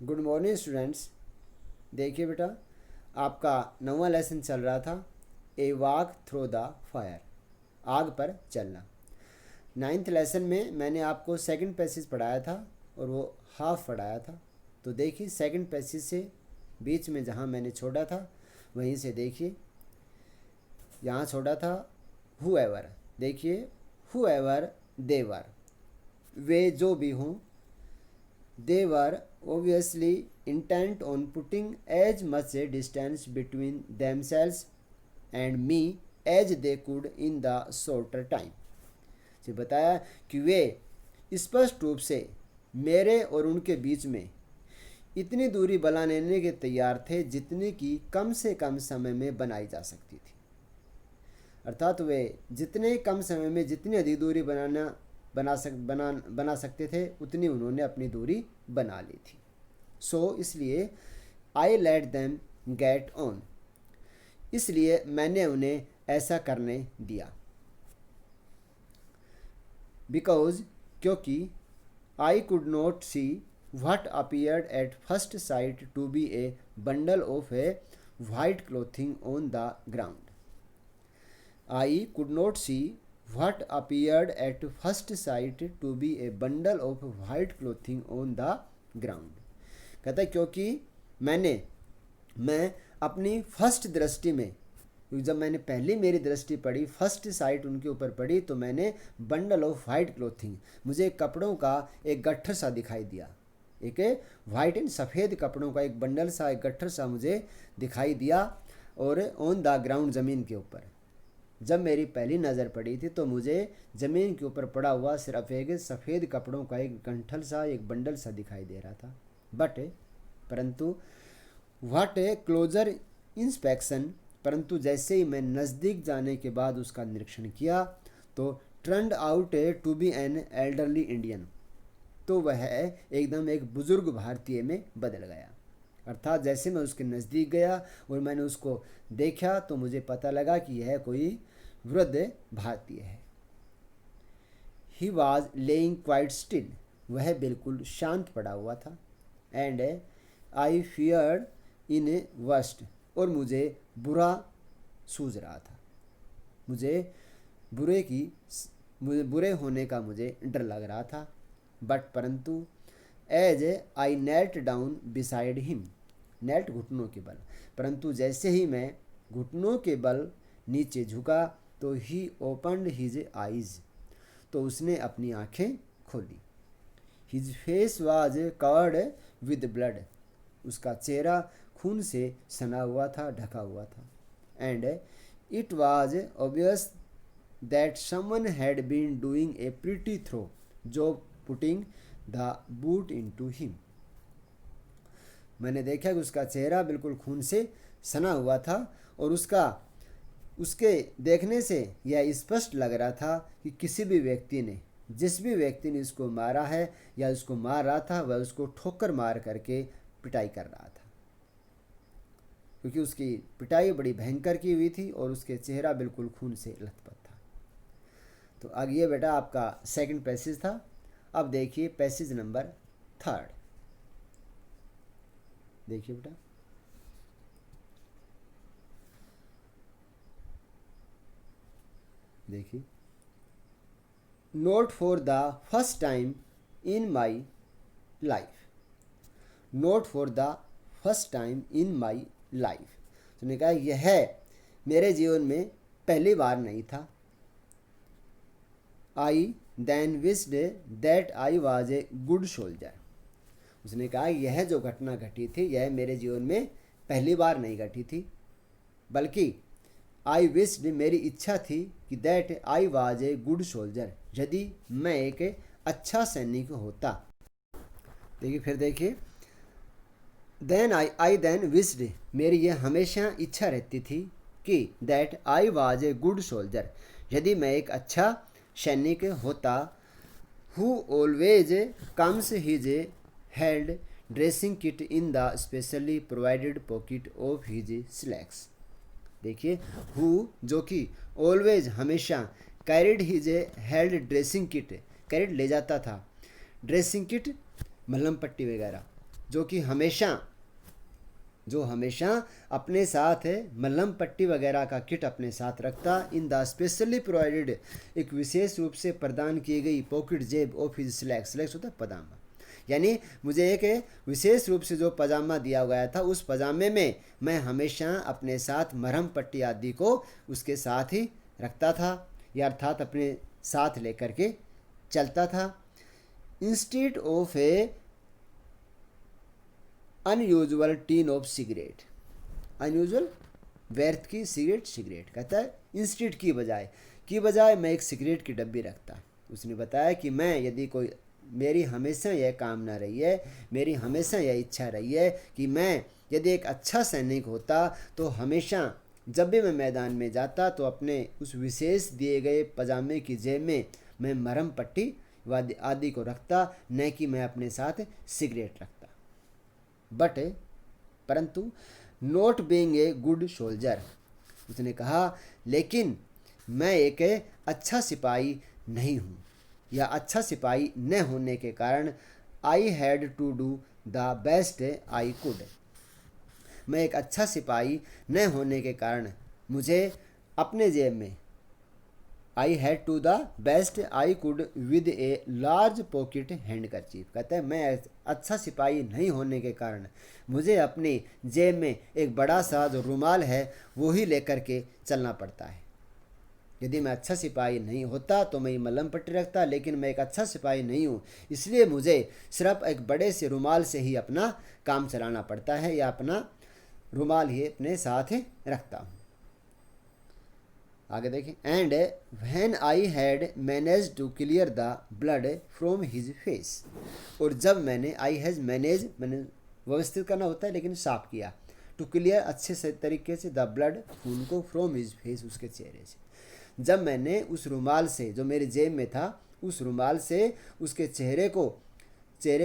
Good morning students. देखिए बेटा, आपका 9वां लेसन चल रहा था a walk through the fire, आग पर चलना। 9th लेसन में मैंने आपको सेकंड पैसेज पढ़ाया था और वो हाफ पढ़ाया था। तो देखिए सेकंड पैसेज से बीच में जहाँ मैंने छोड़ा था वहीं से देखिए, यहाँ छोड़ा था हुएवर। देखिए हुएवर देवर, वे जो भी हों, they were obviously intent on putting as much a distance between themselves and me as they could in the shorter time। से बताया कि वे स्पष्ट रूप से मेरे और उनके बीच में इतनी दूरी बना लेने के तैयार थे जितने की कम से कम समय में बनाई जा सकती थी। अर्थात वे जितने कम समय में जितनी अधिक दूरी बना सकते थे उतनी उन्होंने अपनी दूरी बना ली थी। सो इसलिए I let them get on, इसलिए मैंने उन्हें ऐसा करने दिया। बिकॉज, क्योंकि I could not see what appeared at first sight to be a bundle of a white clothing on the ground. I could not see what appeared at first sight to be a bundle of white clothing on the ground। कहता है क्योंकि मैं अपनी first दृष्टि में, जब मैंने पहली मेरी दृष्टि पड़ी, फर्स्ट साइट उनके ऊपर पड़ी, तो मैंने बंडल ऑफ वाइट क्लोथिंग, मुझे कपड़ों का एक गट्ठर सा दिखाई दिया। एक वाइट एंड सफ़ेद कपड़ों का एक बंडल सा, एक गट्ठर सा मुझे दिखाई दिया। और ऑन द ग्राउंड, ज़मीन के ऊपर जब मेरी पहली नज़र पड़ी थी तो मुझे ज़मीन के ऊपर पड़ा हुआ सिर्फ एक सफ़ेद कपड़ों का एक गंठल सा, एक बंडल सा दिखाई दे रहा था। परंतु व्हाट ए क्लोजर इंस्पेक्शन, परंतु जैसे ही मैं नज़दीक जाने के बाद उसका निरीक्षण किया तो turned out to be an elderly Indian, तो वह एकदम एक बुज़ुर्ग भारतीय में बदल गया। अर्थात जैसे मैं उसके नज़दीक गया और मैंने उसको देखा तो मुझे पता लगा कि यह कोई वृद्ध भारतीय है। He was laying quite still, वह बिल्कुल शांत पड़ा हुआ था। And I feared in A worst, और मुझे बुरा सूझ रहा था, मुझे बुरे होने का मुझे डर लग रहा था। परंतु as I knelt down beside him, knelt घुटनों के बल, परंतु जैसे ही मैं घुटनों के बल नीचे झुका तो ही ओपन्ड हिज आइज, तो उसने अपनी आंखें खोली। His face was covered with blood, उसका चेहरा खून से सना हुआ था, ढका हुआ था। And it was obvious that someone had been doing a pretty thorough job putting the boot into him. मैंने देखा कि उसका चेहरा बिल्कुल खून से सना हुआ था और उसके देखने से यह स्पष्ट लग रहा था कि किसी भी व्यक्ति ने, जिस भी व्यक्ति ने इसको मारा है या उसको मार रहा था, वह उसको ठोकर मार करके पिटाई कर रहा था, क्योंकि उसकी पिटाई बड़ी भयंकर की हुई थी और उसके चेहरा बिल्कुल खून से लथपथ था। तो आगे ये बेटा आपका सेकंड पैसेज था। अब देखिए पैसेज नंबर 3। देखिए बेटा, देखिए, note for the first time in my life, note for the first time in my life. तो मैंने कहा यह मेरे जीवन में पहली बार नहीं था। I then wished that I was a good soldier, उसने कहा यह जो घटना घटी थी यह मेरे जीवन में पहली बार नहीं घटी थी, बल्कि आई विस्ड, मेरी इच्छा थी कि that I was a good soldier, यदि मैं एक अच्छा सैनिक होता। देखिए फिर देखिए, देन आई देन विस्ड, मेरी यह हमेशा इच्छा रहती थी कि that I was a good soldier, यदि मैं एक अच्छा सैनिक होता। Who always comes his hand dressing kit in the specially provided pocket of his slacks. देखिए, हु जो कि ऑलवेज हमेशा, carried his held dressing kit, carried ले जाता था, ड्रेसिंग किट मलहम पट्टी वगैरह, जो हमेशा अपने साथ मलहम पट्टी वगैरह का किट अपने साथ रखता, इन द स्पेशली प्रोवाइडेड, एक विशेष रूप से प्रदान की गई पॉकेट जेब ऑफ हिज स्लैक्स, स्लैक्स होता है पजामा, यानी मुझे एक विशेष रूप से जो पजामा दिया गया था उस पजामे में मैं हमेशा अपने साथ मरहम पट्टी आदि को उसके साथ ही रखता था, या अर्थात अपने साथ लेकर के चलता था। Instead of A unusual tin of cigarette, unusual व्यर्थ की सिगरेट कहता है इंस्टेड की बजाय मैं एक सिगरेट की डब्बी रखता। उसने बताया कि मैं यदि कोई, मेरी हमेशा यह कामना रही है, मेरी हमेशा यह इच्छा रही है कि मैं यदि एक अच्छा सैनिक होता तो हमेशा जब भी मैं मैदान में जाता तो अपने उस विशेष दिए गए पजामे की जेब में मैं मरहम पट्टी आदि को रखता, न कि मैं अपने साथ सिगरेट रखता। बट परंतु not being a good soldier, उसने कहा लेकिन मैं एक अच्छा सिपाही नहीं हूँ, या अच्छा सिपाही न होने के कारण I had to do the best I could, मैं एक अच्छा सिपाही न होने के कारण मुझे अपने जेब में I had to the best I could with a large pocket handkerchief, कहता है मैं अच्छा सिपाही नहीं होने के कारण मुझे अपनी जेब में एक बड़ा सा जो रुमाल है वो ही लेकर के चलना पड़ता है। यदि मैं अच्छा सिपाही नहीं होता तो मैं मलहम पट्टी रखता, लेकिन मैं एक अच्छा सिपाही नहीं हूँ, इसलिए मुझे सिर्फ एक बड़े से रुमाल से ही अपना काम चलाना पड़ता है, या अपना रुमाल ही अपने साथ रखता हूँ। आगे देखें, and when I had manage to clear the blood from his face, और जब मैंने आई हैज़ मैनेज, मैंने व्यवस्थित करना होता है लेकिन साफ किया, टू क्लियर अच्छे से तरीके से द ब्लड, खून को, फ्रॉम हिज फेस, उसके चेहरे से, जब मैंने उस रुमाल से जो मेरे जेब में था उस रुमाल से उसके चेहरे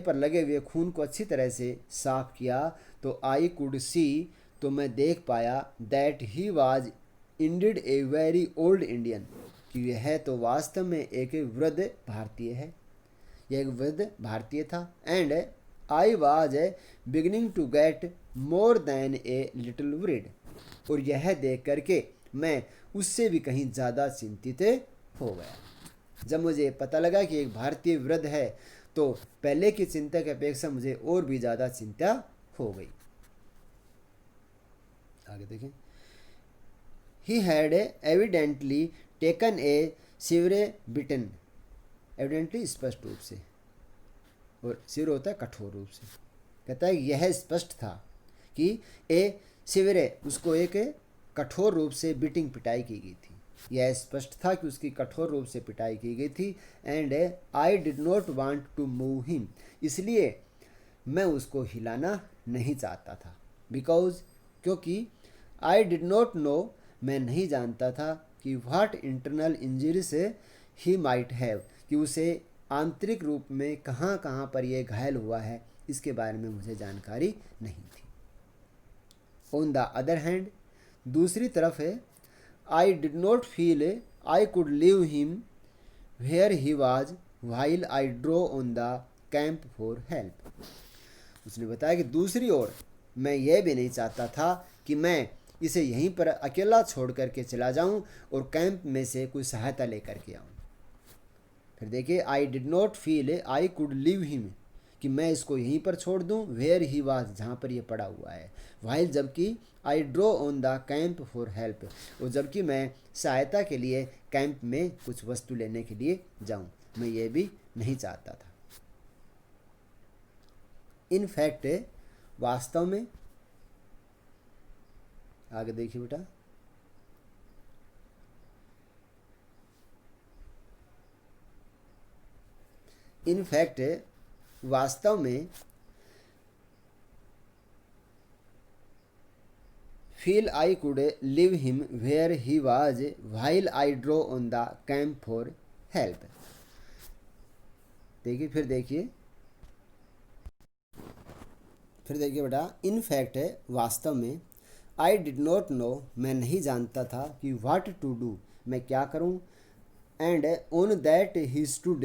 पर लगे हुए खून को अच्छी तरह से साफ किया, तो आई कुड सी, तो मैं देख पाया, that he was indeed a very old Indian, कि यह तो वास्तव में एक वृद्ध भारतीय है, यह एक वृद्ध भारतीय था। And I was beginning to get more than a little worried, और यह देख करके मैं उससे भी कहीं ज़्यादा चिंतित हो गया। जब मुझे पता लगा कि एक भारतीय वृद्ध है तो पहले की चिंता की अपेक्षा मुझे और भी ज़्यादा चिंता हो गई। आगे देखें, he had evidently taken a severe beating, evidently स्पष्ट रूप से, और सिवर होता है कठोर रूप से, कहता है यह स्पष्ट था कि ए सिवरे, उसको एक कठोर रूप से बीटिंग पिटाई की गई थी, यह स्पष्ट था कि उसकी कठोर रूप से पिटाई की गई थी। And I did not want to move him, इसलिए मैं उसको हिलाना नहीं चाहता था, बिकॉज, क्योंकि आई डिड नॉट नो, मैं नहीं जानता था कि what internal injuries he might have, कि उसे आंतरिक रूप में कहाँ कहाँ पर यह घायल हुआ है, इसके बारे में मुझे जानकारी नहीं थी। ऑन द अदर हैंड, दूसरी तरफ है, I did not feel I could leave him where he was while I drew on the camp for help, उसने बताया कि दूसरी ओर मैं यह भी नहीं चाहता था कि मैं इसे यहीं पर अकेला छोड़ करके चला जाऊं और कैंप में से कोई सहायता लेकर के आऊं। फिर देखिए, आई did not feel I could leave him, कि मैं इसको यहीं पर छोड़ दूं, वेयर ही वाज, जहाँ पर ये पड़ा हुआ है, वाइल, जबकि I drew on the camp for help, और जबकि मैं सहायता के लिए कैंप में कुछ वस्तु लेने के लिए जाऊं, मैं ये भी नहीं चाहता था। इन फैक्ट, वास्तव में, आगे देखिए बेटा, इन फैक्ट, वास्तव में, feel I could leave him where he was while I drew on the camp for help. देखिए, फिर देखिए बेटा, इन फैक्ट, वास्तव में, आई डिड नॉट नो, मैं नहीं जानता था कि व्हाट टू डू, मैं क्या करूं, and on that he stood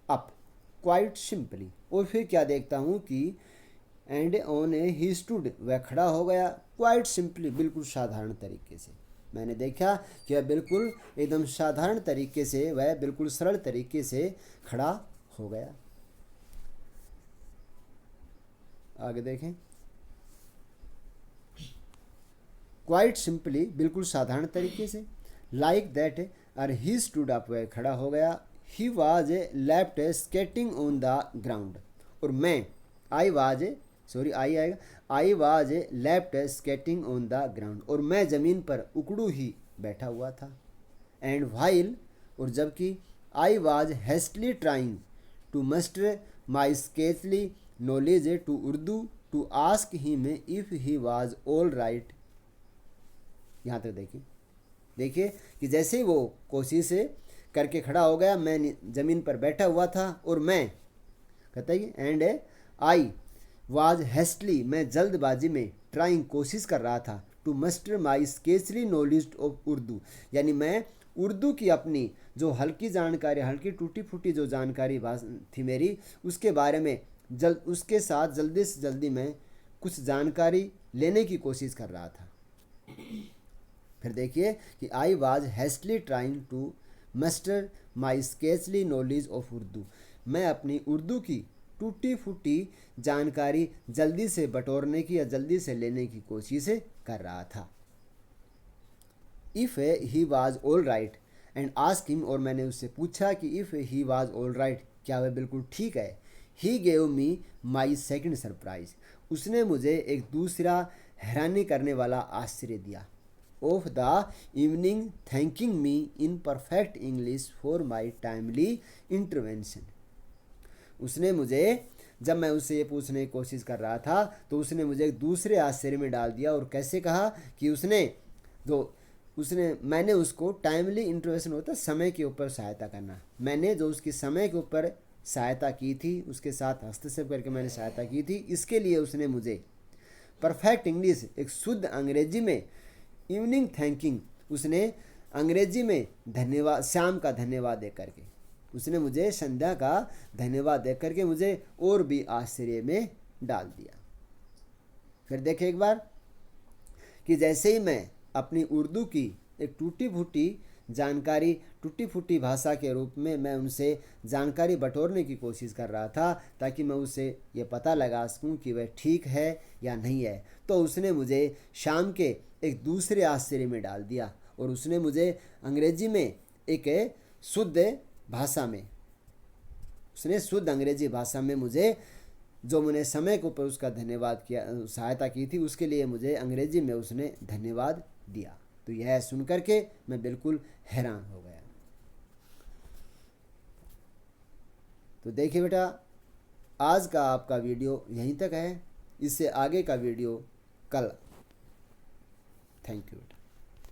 up quite simply, और फिर क्या देखता हूं कि and on A he stood, वह खड़ा हो गया, क्वाइट सिंपली, बिल्कुल साधारण तरीके से। मैंने देखा कि वह बिल्कुल एकदम साधारण तरीके से, वह बिल्कुल सरल तरीके से खड़ा हो गया। आगे देखें, क्वाइट सिंपली, बिल्कुल साधारण तरीके से। लाइक दैट, और ही स्टूड अप, वह खड़ा हो गया। He was left skating on the ground, और मैं, आई वाज, सॉरी आई आएगा, I was left skating on the ground, और मैं ज़मीन पर उकड़ू ही बैठा हुआ था। एंड वाइल, और जबकि, I was hastily trying to muster my sketchy knowledge to Urdu to ask him if he was all right. यहाँ तक देखिए, देखिए कि जैसे ही वो कोशिश करके खड़ा हो गया, मैं ज़मीन पर बैठा हुआ था, और मैं, कहता है एंड आई वाज हेस्टली, मैं जल्दबाजी में, ट्राइंग, कोशिश कर रहा था, to muster my sketchy knowledge of Urdu, यानी मैं उर्दू की अपनी जो हल्की जानकारी, हल्की टूटी फूटी जो जानकारी थी मेरी, उसके बारे में उसके साथ जल्दी से जल्दी मैं कुछ जानकारी लेने की कोशिश कर रहा था। फिर देखिए कि I was hastily trying to muster my sketchy knowledge of Urdu, मैं अपनी उर्दू की टूटी फूटी जानकारी जल्दी से बटोरने की या जल्दी से लेने की कोशिश कर रहा था। If he was all right and ask him, और मैंने उससे पूछा कि if he was all right, क्या वह बिल्कुल ठीक है। He gave me my second surprise, उसने मुझे एक दूसरा हैरानी करने वाला आश्चर्य दिया। Of the evening, thanking me in perfect English for my timely intervention, उसने मुझे, जब मैं उससे ये पूछने की कोशिश कर रहा था, तो उसने मुझे एक दूसरे आश्चर्य में डाल दिया। और कैसे कहा कि मैंने उसको टाइमली इंटरवेंशन, होता है समय के ऊपर सहायता करना, मैंने जो उसकी समय के ऊपर सहायता की थी, उसके साथ हस्तक्षेप करके मैंने सहायता की थी, इसके लिए उसने मुझे परफेक्ट इंग्लिश, एक शुद्ध अंग्रेजी में, इवनिंग थैंकिंग, उसने अंग्रेजी में धन्यवाद, शाम का धन्यवाद दे करके, उसने मुझे संध्या का धन्यवाद दे करके मुझे और भी आश्चर्य में डाल दिया। फिर देखें एक बार कि जैसे ही मैं अपनी उर्दू की एक टूटी फूटी जानकारी, टूटी फूटी भाषा के रूप में मैं उनसे जानकारी बटोरने की कोशिश कर रहा था, ताकि मैं उससे ये पता लगा सकूं कि वह ठीक है या नहीं है, तो उसने मुझे शाम के एक दूसरे आश्चर्य में डाल दिया, और उसने मुझे अंग्रेजी में एक शुद्ध भाषा में, उसने शुद्ध अंग्रेजी भाषा में मुझे, जो मैंने समय के ऊपर उसका धन्यवाद किया, सहायता की थी, उसके लिए मुझे अंग्रेजी में उसने धन्यवाद दिया। तो यह सुन करके मैं बिल्कुल हैरान हो गया। तो देखिए बेटा, आज का आपका वीडियो यहीं तक है, इससे आगे का वीडियो कल। थैंक यू बेटा।